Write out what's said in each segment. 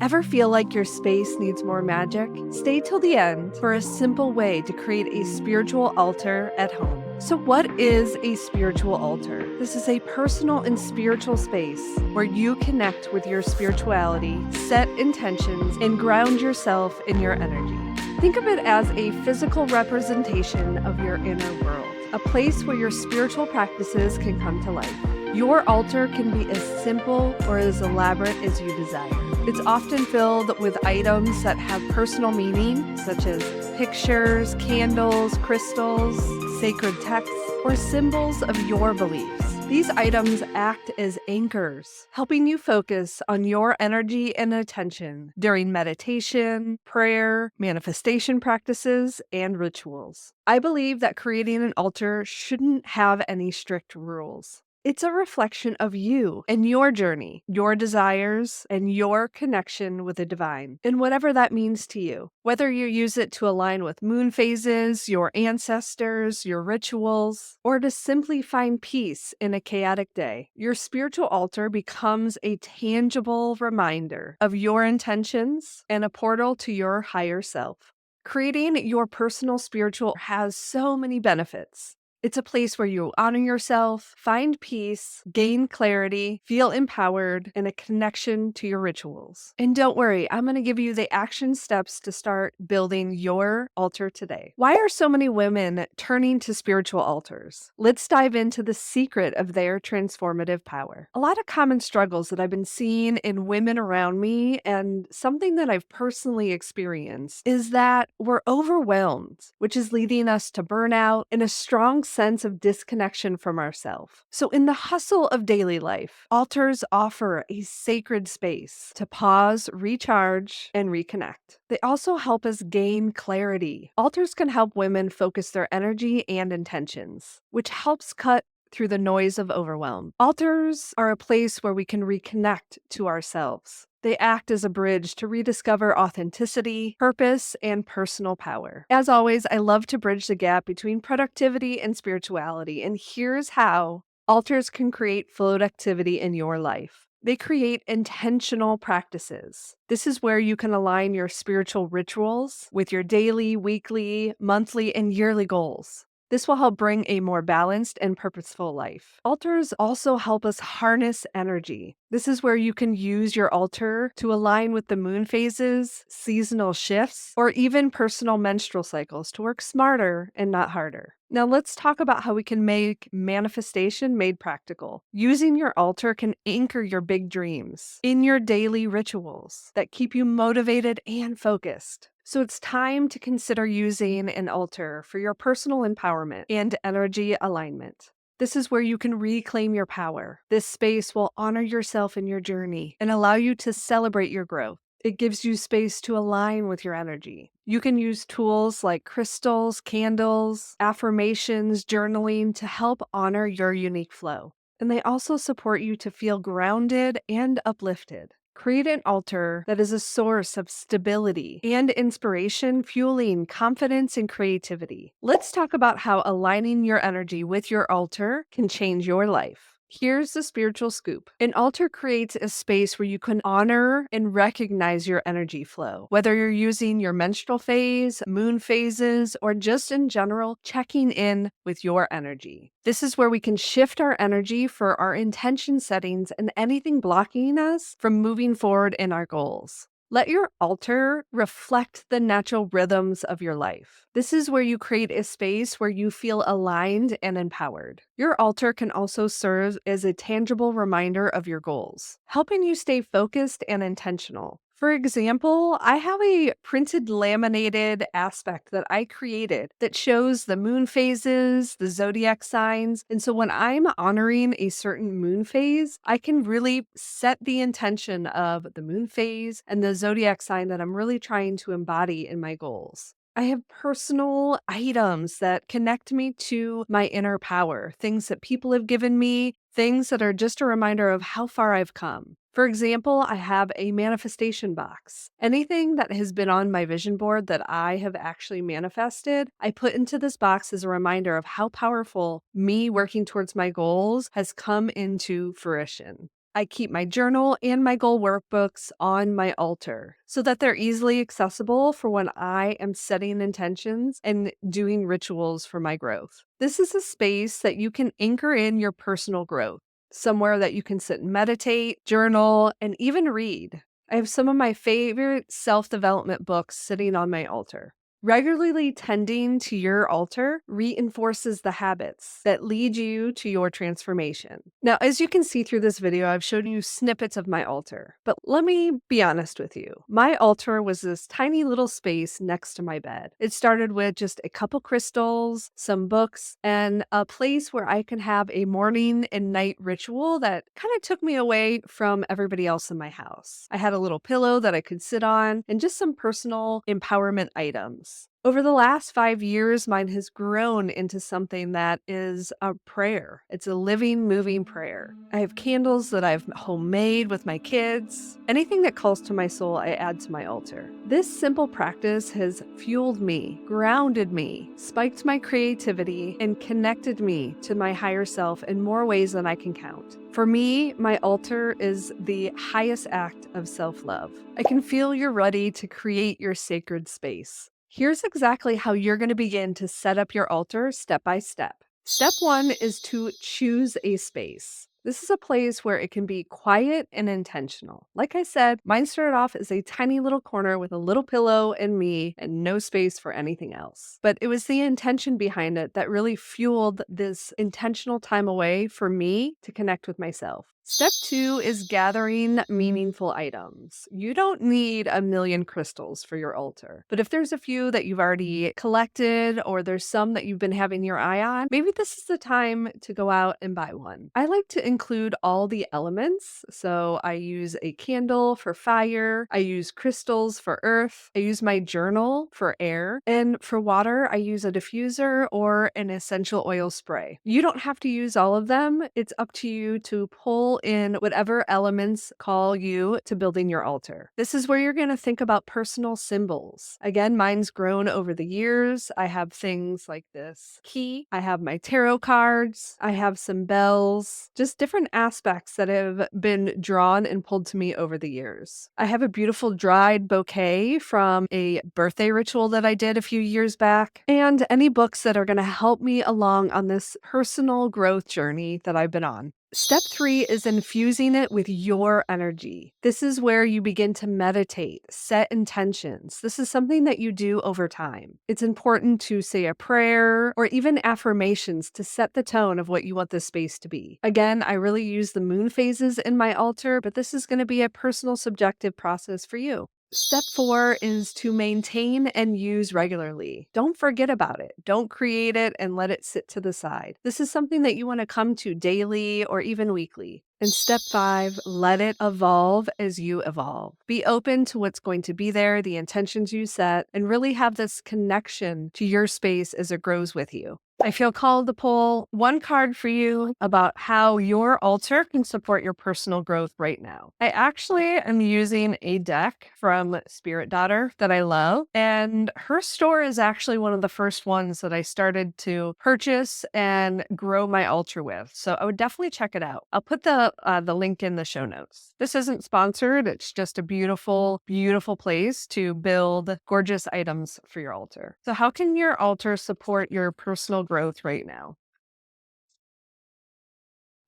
Ever feel like your space needs more magic? Stay till the end for a simple way to create a spiritual altar at home. So, what is a spiritual altar? This is a personal and spiritual space where you connect with your spirituality, set intentions, and ground yourself in your energy. Think of it as a physical representation of your inner world, a place where your spiritual practices can come to life. Your altar can be as simple or as elaborate as you desire. It's often filled with items that have personal meaning, such as pictures, candles, crystals, sacred texts, or symbols of your beliefs. These items act as anchors, helping you focus on your energy and attention during meditation, prayer, manifestation practices, and rituals. I believe that creating an altar shouldn't have any strict rules. It's a reflection of you and your journey, your desires, and your connection with the divine, and whatever that means to you. Whether you use it to align with moon phases, your ancestors, your rituals, or to simply find peace in a chaotic day, your spiritual altar becomes a tangible reminder of your intentions and a portal to your higher self. Creating your personal spiritual has so many benefits. It's a place where you honor yourself, find peace, gain clarity, feel empowered, and a connection to your rituals. And don't worry, I'm going to give you the action steps to start building your altar today. Why are so many women turning to spiritual altars? Let's dive into the secret of their transformative power. A lot of common struggles that I've been seeing in women around me, and something that I've personally experienced, is that we're overwhelmed, which is leading us to burnout and a strong sense of disconnection from ourselves. So, in the hustle of daily life, altars offer a sacred space to pause, recharge, and reconnect. They also help us gain clarity. Altars can help women focus their energy and intentions, which helps cut through the noise of overwhelm. Altars are a place where we can reconnect to ourselves. They act as a bridge to rediscover authenticity, purpose, and personal power. As always, I love to bridge the gap between productivity and spirituality, and here's how altars can create productivity in your life. They create intentional practices. This is where you can align your spiritual rituals with your daily, weekly, monthly, and yearly goals. This will help bring a more balanced and purposeful life. Altars also help us harness energy. This is where you can use your altar to align with the moon phases, seasonal shifts, or even personal menstrual cycles to work smarter and not harder. Now let's talk about how we can make manifestation made practical. Using your altar can anchor your big dreams in your daily rituals that keep you motivated and focused. So it's time to consider using an altar for your personal empowerment and energy alignment. This is where you can reclaim your power. This space will honor yourself in your journey and allow you to celebrate your growth. It gives you space to align with your energy. You can use tools like crystals, candles, affirmations, journaling to help honor your unique flow. And they also support you to feel grounded and uplifted. Create an altar that is a source of stability and inspiration, fueling confidence and creativity. Let's talk about how aligning your energy with your altar can change your life. Here's the spiritual scoop. An altar creates a space where you can honor and recognize your energy flow. Whether you're using your menstrual phase, moon phases, or just in general, checking in with your energy. This is where we can shift our energy for our intention settings and anything blocking us from moving forward in our goals. Let your altar reflect the natural rhythms of your life. This is where you create a space where you feel aligned and empowered. Your altar can also serve as a tangible reminder of your goals, helping you stay focused and intentional. For example, I have a printed laminated aspect that I created that shows the moon phases, the zodiac signs. And so when I'm honoring a certain moon phase, I can really set the intention of the moon phase and the zodiac sign that I'm really trying to embody in my goals. I have personal items that connect me to my inner power, things that people have given me, things that are just a reminder of how far I've come. For example, I have a manifestation box. Anything that has been on my vision board that I have actually manifested, I put into this box as a reminder of how powerful me working towards my goals has come into fruition. I keep my journal and my goal workbooks on my altar so that they're easily accessible for when I am setting intentions and doing rituals for my growth. This is a space that you can anchor in your personal growth, somewhere that you can sit and meditate, journal, and even read. I have some of my favorite self development books sitting on my altar. Regularly tending to your altar reinforces the habits that lead you to your transformation. Now, as you can see through this video, I've shown you snippets of my altar, but let me be honest with you. My altar was this tiny little space next to my bed. It started with just a couple crystals, some books, and a place where I could have a morning and night ritual that kind of took me away from everybody else in my house. I had a little pillow that I could sit on and just some personal empowerment items. Over the last 5 years, mine has grown into something that is a prayer. It's a living, moving prayer. I have candles that I've homemade with my kids. Anything that calls to my soul, I add to my altar. This simple practice has fueled me, grounded me, spiked my creativity, and connected me to my higher self in more ways than I can count. For me, my altar is the highest act of self-love. I can feel you're ready to create your sacred space. Here's exactly how you're going to begin to set up your altar step by step. Step one is to choose a space. This is a place where it can be quiet and intentional. Like I said, mine started off as a tiny little corner with a little pillow and me and no space for anything else. But it was the intention behind it that really fueled this intentional time away for me to connect with myself. Step two is gathering meaningful items. You don't need a million crystals for your altar, but if there's a few that you've already collected or there's some that you've been having your eye on, maybe this is the time to go out and buy one. I like to include all the elements. So I use a candle for fire, I use crystals for earth, I use my journal for air, and for water, I use a diffuser or an essential oil spray. You don't have to use all of them. It's up to you to pull in whatever elements call you to building your altar. This is where you're going to think about personal symbols. Again, mine's grown over the years. I have things like this key, I have my tarot cards, I have some bells, just different aspects that have been drawn and pulled to me over the years. I have a beautiful dried bouquet from a birthday ritual that I did a few years back, and any books that are going to help me along on this personal growth journey that I've been on. Step three is infusing it with your energy. This is where you begin to meditate, set intentions. This is something that you do over time. It's important to say a prayer or even affirmations to set the tone of what you want this space to be. Again, I really use the moon phases in my altar, but this is going to be a personal, subjective process for you. Step four is to maintain and use regularly. Don't forget about it. Don't create it and let it sit to the side. This is something that you want to come to daily or even weekly. And step five, let it evolve as you evolve. Be open to what's going to be there, the intentions you set, and really have this connection to your space as it grows with you. I feel called to pull one card for you about how your altar can support your personal growth right now. I actually am using a deck from Spirit Daughter that I love, and her store is actually one of the first ones that I started to purchase and grow my altar with. So I would definitely check it out. I'll put the link in the show notes. This isn't sponsored. It's just a beautiful, beautiful place to build gorgeous items for your altar. So how can your altar support your personal growth right now?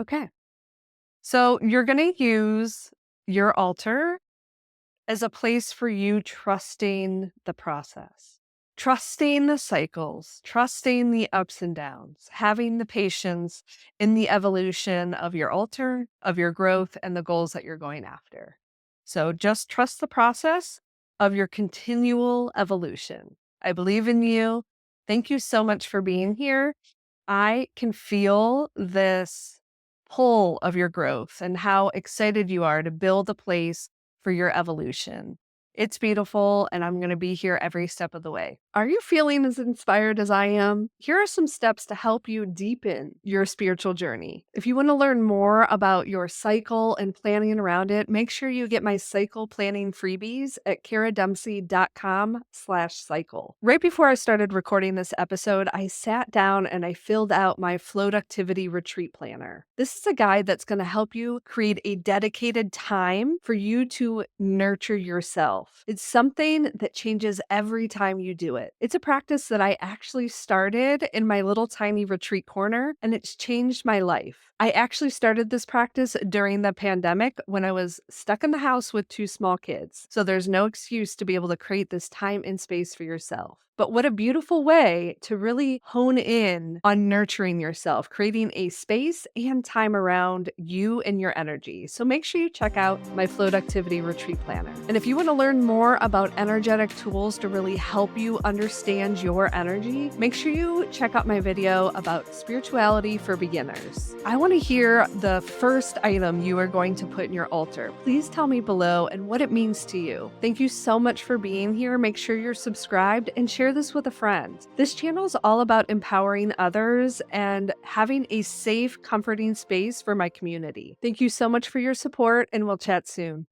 Okay. So you're going to use your altar as a place for you trusting the process, trusting the cycles, trusting the ups and downs, having the patience in the evolution of your altar, of your growth, and the goals that you're going after. So just trust the process of your continual evolution. I believe in you. Thank you so much for being here. I can feel this pull of your growth and how excited you are to build a place for your evolution. It's beautiful, and I'm going to be here every step of the way. Are you feeling as inspired as I am? Here are some steps to help you deepen your spiritual journey. If you want to learn more about your cycle and planning around it, make sure you get my cycle planning freebies at karadempsey.com/cycle. Right before I started recording this episode, I sat down and I filled out my Floaductivity Retreat Planner. This is a guide that's going to help you create a dedicated time for you to nurture yourself. It's something that changes every time you do it. It's a practice that I actually started in my little tiny retreat corner, and it's changed my life. I actually started this practice during the pandemic when I was stuck in the house with 2 small kids. So there's no excuse to be able to create this time and space for yourself. But what a beautiful way to really hone in on nurturing yourself, creating a space and time around you and your energy. So make sure you check out my Floaductivity Retreat Planner. And if you want to learn more about energetic tools to really help you understand your energy, make sure you check out my video about spirituality for beginners. I want to hear the first item you are going to put in your altar. Please tell me below and what it means to you. Thank you so much for being here. Make sure you're subscribed and share this with a friend. This channel is all about empowering others and having a safe, comforting space for my community. Thank you so much for your support, and we'll chat soon.